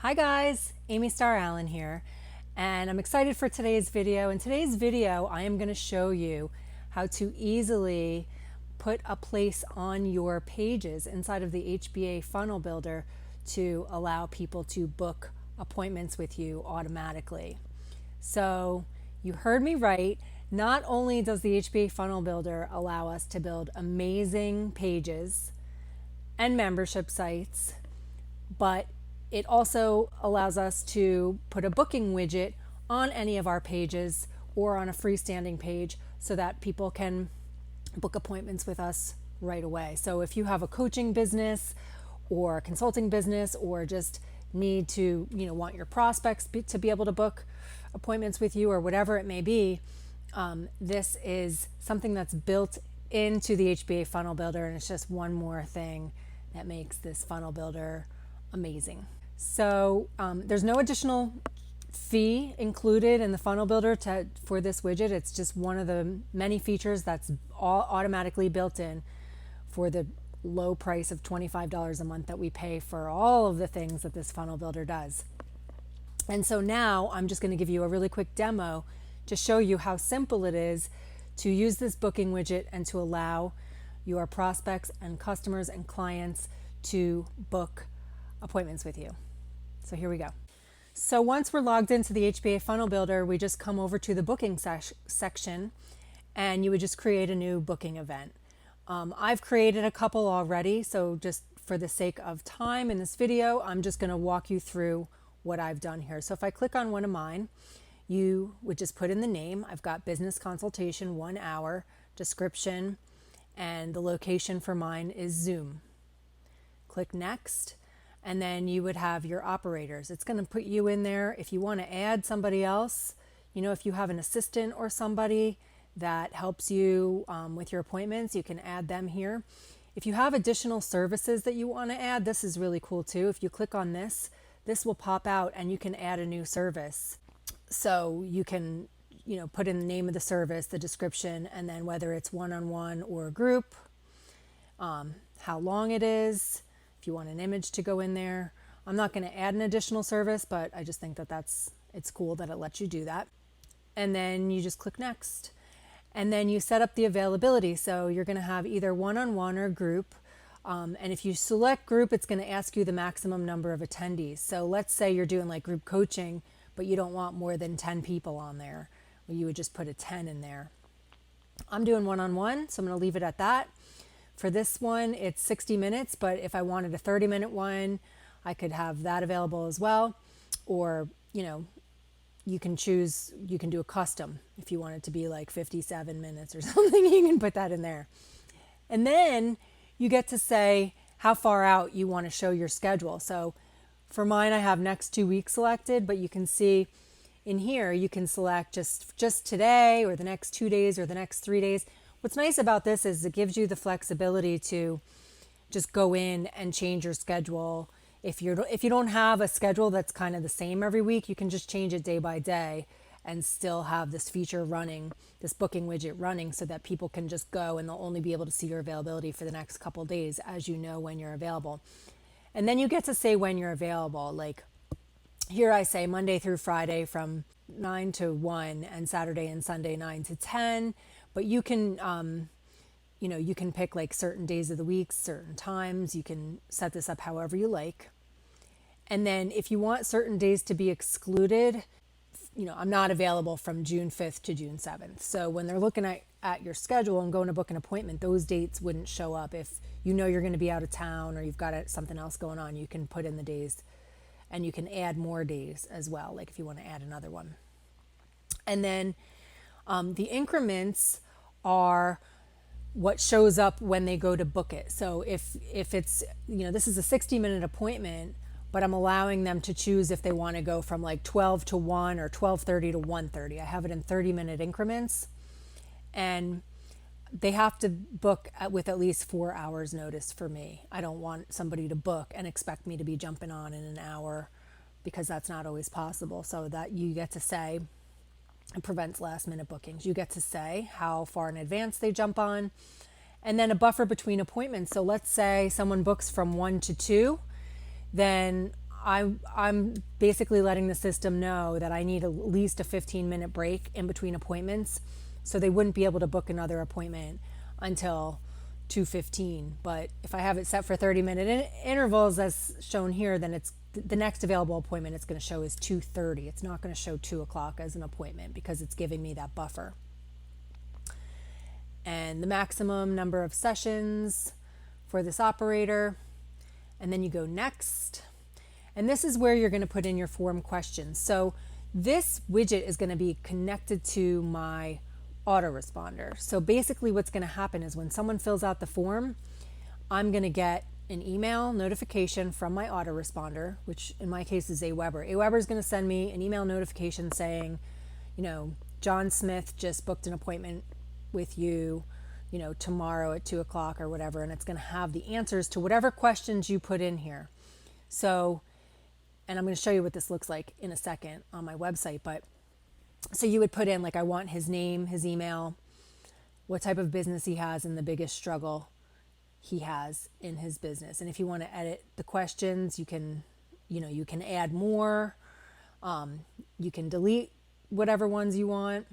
Hi guys, Amy Starr Allen here, and I'm excited for today's video. In today's video, I am going to show you how to easily put a place on your pages inside of the HBA Funnel Builder to allow people to book appointments with you automatically. So you heard me right. Not only does the HBA Funnel Builder allow us to build amazing pages and membership sites, but it also allows us to put a booking widget on any of our pages or on a freestanding page so that people can book appointments with us right away. So if you have a coaching business or a consulting business or just need to, want your prospects to be able to book appointments with you or whatever it may be, this is something that's built into the HBA Funnel Builder, and it's just one more thing that makes this funnel builder amazing. So there's no additional fee included in the funnel builder for this widget. It's just one of the many features that's all automatically built in for the low price of $25 a month that we pay for all of the things that this funnel builder does. And so now I'm just going to give you a really quick demo to show you how simple it is to use this booking widget and to allow your prospects and customers and clients to book appointments with you. So here we go. So once we're logged into the HBA Funnel Builder, we just come over to the booking section and you would just create a new booking event. I've created a couple already, so just for the sake of time in this video, I'm just going to walk you through what I've done here. So if I click on one of mine, you would just put in the name. I've got business consultation, 1 hour, description, and the location for mine is Zoom. Click next. And then you would have your operators. It's going to put you in there. If you want to add somebody else, if you have an assistant or somebody that helps you with your appointments, you can add them here. If you have additional services that you want to add, this is really cool too. If you click on this, this will pop out and you can add a new service. So you can, put in the name of the service, the description, and then whether it's one-on-one or a group, how long it is, if you want an image to go in there. I'm not going to add an additional service, but I just think that it's cool that it lets you do that. And then you just click next. And then you set up the availability. So you're going to have either one-on-one or group. And if you select group, it's going to ask you the maximum number of attendees. So let's say you're doing like group coaching, but you don't want more than 10 people on there. Well, you would just put a 10 in there. I'm doing one-on-one, so I'm going to leave it at that. For this one, it's 60 minutes, but if I wanted a 30-minute one, I could have that available as well. Or, you can choose, you can do a custom. If you want it to be like 57 minutes or something, you can put that in there. And then you get to say how far out you want to show your schedule. So for mine, I have next 2 weeks selected, but you can see in here, you can select just today or the next 2 days or the next 3 days. What's nice about this is it gives you the flexibility to just go in and change your schedule. If you don't have a schedule that's kind of the same every week, you can just change it day by day and still have this feature running, this booking widget running, so that people can just go and they'll only be able to see your availability for the next couple days as you know when you're available. And then you get to say when you're available. Like here I say Monday through Friday from 9 to 1 and Saturday and Sunday 9 to 10. But you can, you can pick like certain days of the week, certain times. You can set this up however you like. And then if you want certain days to be excluded, I'm not available from June 5th to June 7th. So when they're looking at your schedule and going to book an appointment, those dates wouldn't show up. If you're going to be out of town or you've got something else going on, you can put in the days and you can add more days as well, like if you want to add another one. And then the increments are what shows up when they go to book it. So if it's, this is a 60-minute appointment, but I'm allowing them to choose if they want to go from like 12 to 1 or 12:30 to 1:30. I have it in 30-minute increments, and they have to book with at least 4 hours notice for me. I don't want somebody to book and expect me to be jumping on in an hour, because that's not always possible. So that you get to say, it prevents last minute bookings. You get to say how far in advance they jump on, and then a buffer between appointments. So let's say someone books from 1 to 2, then I'm basically letting the system know that I need at least a 15-minute break in between appointments. So they wouldn't be able to book another appointment until 2:15. But if I have it set for 30-minute intervals as shown here, then it's the next available appointment it's going to show is 2:30. It's not going to show 2 o'clock as an appointment because it's giving me that buffer. And the maximum number of sessions for this operator. And then you go next. And this is where you're going to put in your form questions. So this widget is going to be connected to my autoresponder. So basically what's going to happen is when someone fills out the form, I'm going to get an email notification from my autoresponder, which in my case is Aweber. Aweber is going to send me an email notification saying, John Smith just booked an appointment with you, tomorrow at 2 o'clock or whatever, and it's going to have the answers to whatever questions you put in here. So, and I'm going to show you what this looks like in a second on my website, but so you would put in, like, I want his name, his email, what type of business he has, and the biggest struggle he has in his business. And if you want to edit the questions, you can add more. You can delete whatever ones you want.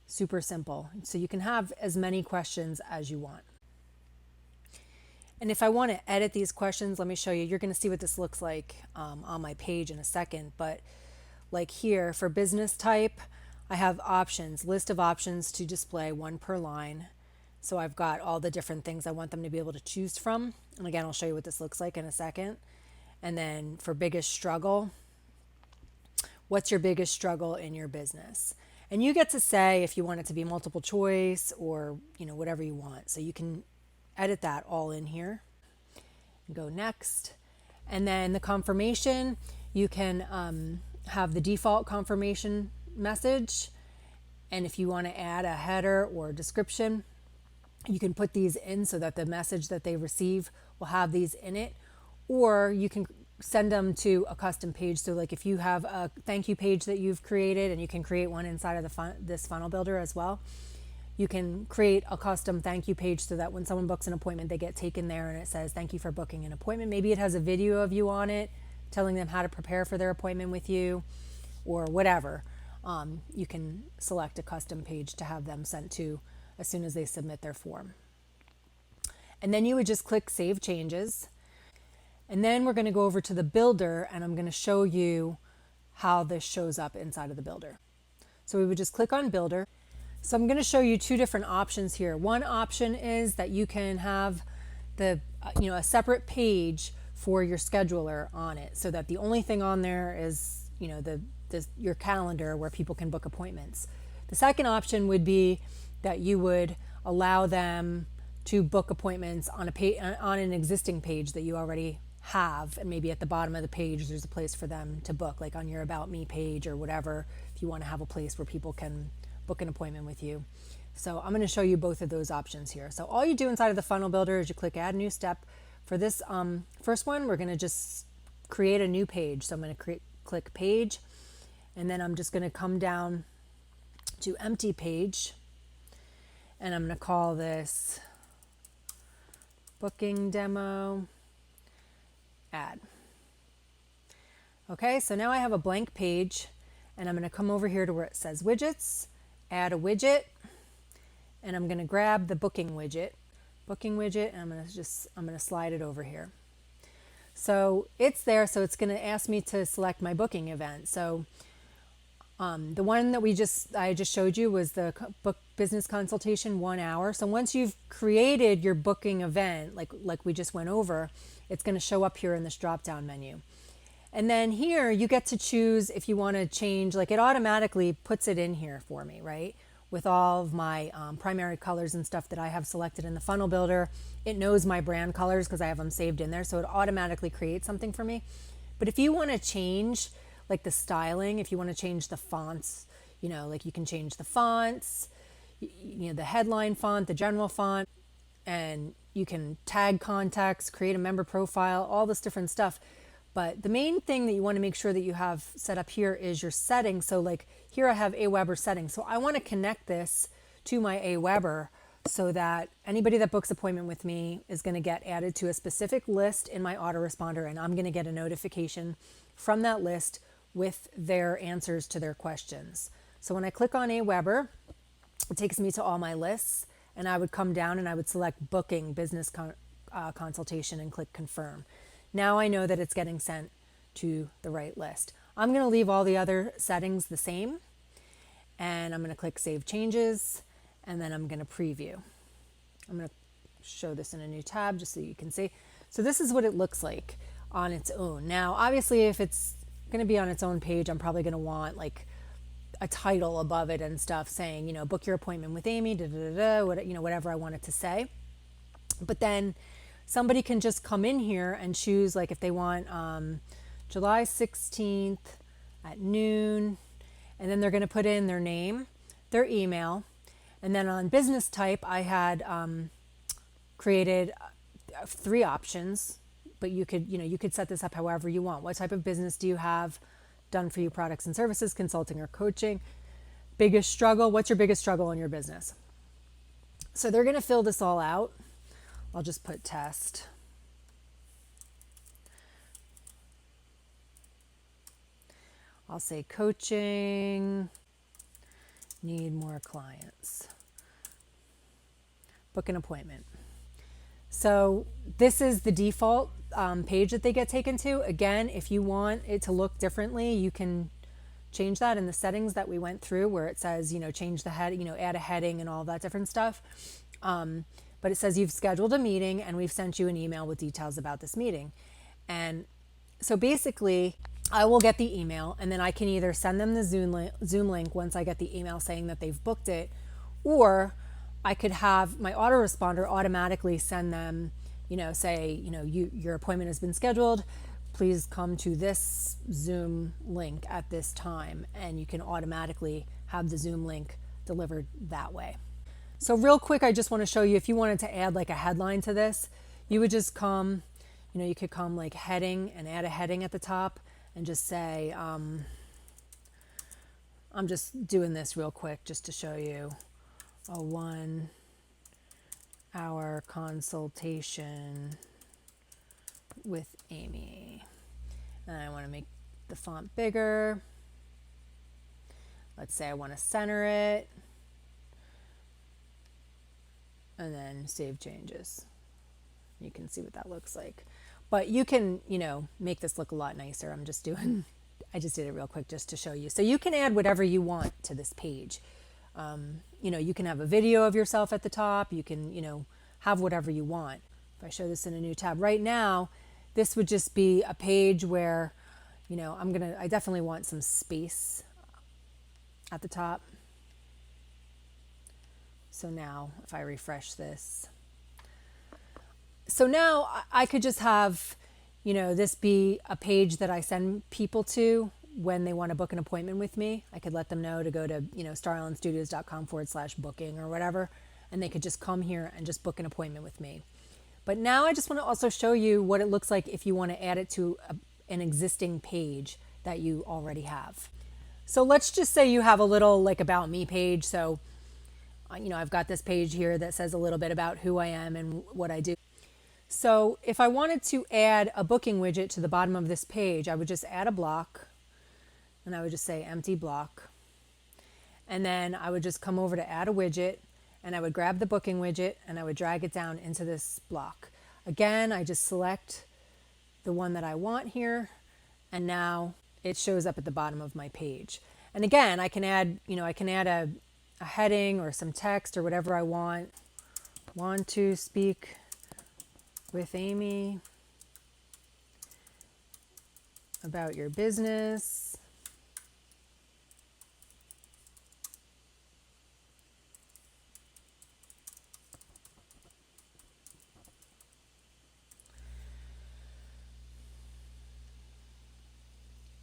Super simple. So you can have as many questions as you want. And if I want to edit these questions, let me show you. You're going to see what this looks like on my page in a second. But like here for business type, I have options, list of options to display, 1 per line. So I've got all the different things I want them to be able to choose from. And again, I'll show you what this looks like in a second. And then for biggest struggle, what's your biggest struggle in your business? And you get to say if you want it to be multiple choice or, whatever you want. So you can edit that all in here. Go next. And then the confirmation, you can have the default confirmation message. And if you want to add a header or description, you can put these in so that the message that they receive will have these in it. Or you can send them to a custom page. So like if you have a thank you page that you've created, and you can create one inside of this funnel builder as well, you can create a custom thank you page so that when someone books an appointment, they get taken there and it says, thank you for booking an appointment. Maybe it has a video of you on it telling them how to prepare for their appointment with you or whatever. You can select a custom page to have them sent to as soon as they submit their form. And then you would just click Save Changes. And then we're going to go over to the builder, and I'm going to show you how this shows up inside of the builder. So we would just click on Builder. So I'm going to show you 2 different options here. One option is that you can have a separate page for your scheduler on it, so that the only thing on there is, your calendar where people can book appointments. The second option would be that you would allow them to book appointments on an existing page that you already have, and maybe at the bottom of the page there's a place for them to book, like on your About Me page or whatever, if you want to have a place where people can book an appointment with you. So I'm going to show you both of those options here. So all you do inside of the funnel builder is you click Add New Step. For this first one, we're going to just create a new page. So I'm going to click Page, and then I'm just going to come down to Empty Page, and I'm going to call this Booking Demo Add. Okay, so now I have a blank page, and I'm going to come over here to where it says Widgets, add a widget, and I'm going to grab the booking widget, and I'm going to slide it over here. So it's there, so it's going to ask me to select my booking event. So the one that I just showed you was the book business consultation 1 hour. So once you've created your booking event, like we just went over, it's going to show up here in this drop down menu. And then here you get to choose if you want to change, like it automatically puts it in here for me, right? With all of my primary colors and stuff that I have selected in the funnel builder. It knows my brand colors because I have them saved in there. So it automatically creates something for me. But if you want to change like the styling, if you want to change the fonts, like you can change the fonts, the headline font, the general font, and you can tag contacts, create a member profile, all this different stuff. But the main thing that you want to make sure that you have set up here is your settings. So like here I have Aweber settings. So I want to connect this to my Aweber so that anybody that books appointment with me is going to get added to a specific list in my autoresponder, and I'm going to get a notification from that list with their answers to their questions. So when I click on AWeber, it takes me to all my lists, and I would come down and I would select booking business consultation and click confirm. Now I know that it's getting sent to the right list. I'm going to leave all the other settings the same, and I'm going to click save changes, and then I'm going to preview. I'm going to show this in a new tab just so you can see. So this is what it looks like on its own. Now, obviously, if it's going to be on its own page, I'm probably going to want like a title above it and stuff saying, you know, book your appointment with Amy, whatever I want it to say. But then somebody can just come in here and choose, like if they want July 16th at noon, and then they're going to put in their name, their email, and then on business type, I had created 3 options, but you could set this up however you want. What type of business do you have? Done for you products and services, consulting or coaching. Biggest struggle, what's your biggest struggle in your business? So they're going to fill this all out. I'll just put test. I'll say coaching, need more clients, book an appointment. So this is the default page that they get taken to. Again, if you want it to look differently, you can change that in the settings that we went through where it says, change the head, add a heading and all that different stuff. But it says you've scheduled a meeting and we've sent you an email with details about this meeting. And so basically I will get the email and then I can either send them the Zoom link once I get the email saying that they've booked it, or I could have my autoresponder automatically send them, say, your appointment has been scheduled. Please come to this Zoom link at this time. And you can automatically have the Zoom link delivered that way. So real quick, I just want to show you, if you wanted to add like a headline to this, you would just come, you could come like heading and add a heading at the top and just say, I'm just doing this real quick just to show you a 1 hour consultation with Amy. And I want to make the font bigger. Let's say I want to center it. And then save changes. You can see what that looks like. But you can, make this look a lot nicer. I just did it real quick just to show you. So you can add whatever you want to this page. You can have a video of yourself at the top. You can, have whatever you want. If I show this in a new tab right now, this would just be a page where, I definitely want some space at the top. So now if I refresh this, so now I could just have, this be a page that I send people to when they want to book an appointment with me. I could let them know to go to, starrallenstudios.com/booking or whatever, and they could just come here and just book an appointment with me. But now I just want to also show you what it looks like if you want to add it to an existing page that you already have. So let's just say you have a little like about me page. So, I've got this page here that says a little bit about who I am and what I do. So if I wanted to add a booking widget to the bottom of this page, I would just add a block and I would just say empty block. And then I would just come over to add a widget and I would grab the booking widget and I would drag it down into this block. Again, I just select the one that I want here and now it shows up at the bottom of my page. And again, I can add, a heading or some text or whatever I want. Want to speak with Amy about your business.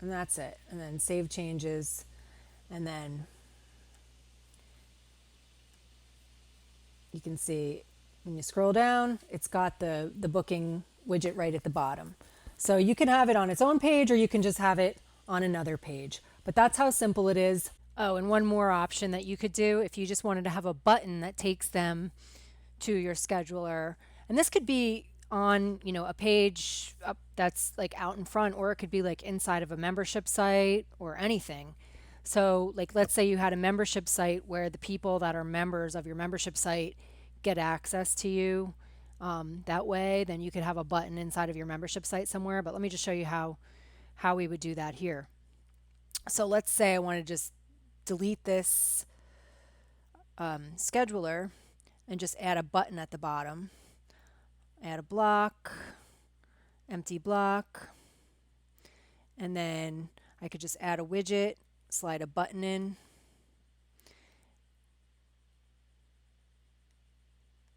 And that's it. And then save changes. And then you can see when you scroll down, it's got the booking widget right at the bottom. So you can have it on its own page or you can just have it on another page. But that's how simple it is. Oh, and one more option that you could do if you just wanted to have a button that takes them to your scheduler. And this could be on, you know, a page up that's like out in front, or it could be like inside of a membership site or anything. So like, let's say you had a membership site where the people that are members of your membership site get access to you that way, then you could have a button inside of your membership site somewhere. But let me just show you how we would do that here. So let's say I want to just delete this scheduler and just add a button at the bottom. Add a block, empty block, and then I could just add a widget, slide a button in,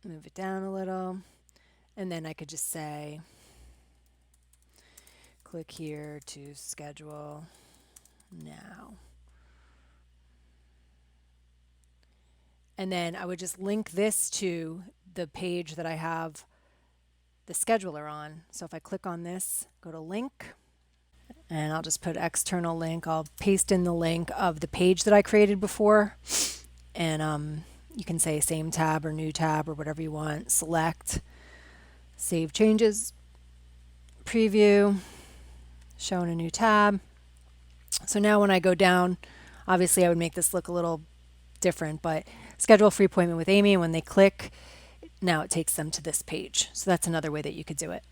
move it down a little, and then I could just say, click here to schedule now. And then I would just link this to the page that I have the scheduler on. So if I click on this, go to link, and I'll just put external link. I'll paste in the link of the page that I created before, and you can say same tab or new tab or whatever you want. Select, save changes, preview, show in a new tab. So now when I go down, obviously I would make this look a little different, but schedule a free appointment with Amy, and when they click, now it takes them to this page. So that's another way that you could do it.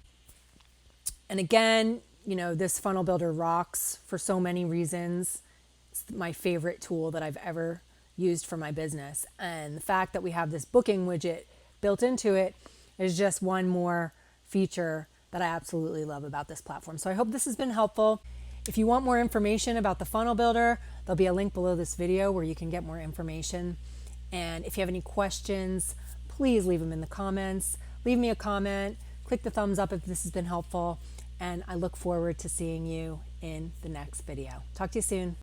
And again, you know, this funnel builder rocks for so many reasons. It's my favorite tool that I've ever used for my business. And the fact that we have this booking widget built into it is just one more feature that I absolutely love about this platform. So I hope this has been helpful. If you want more information about the funnel builder, there'll be a link below this video where you can get more information. And if you have any questions, please leave them in the comments. Leave me a comment, click the thumbs up if this has been helpful, and I look forward to seeing you in the next video. Talk to you soon.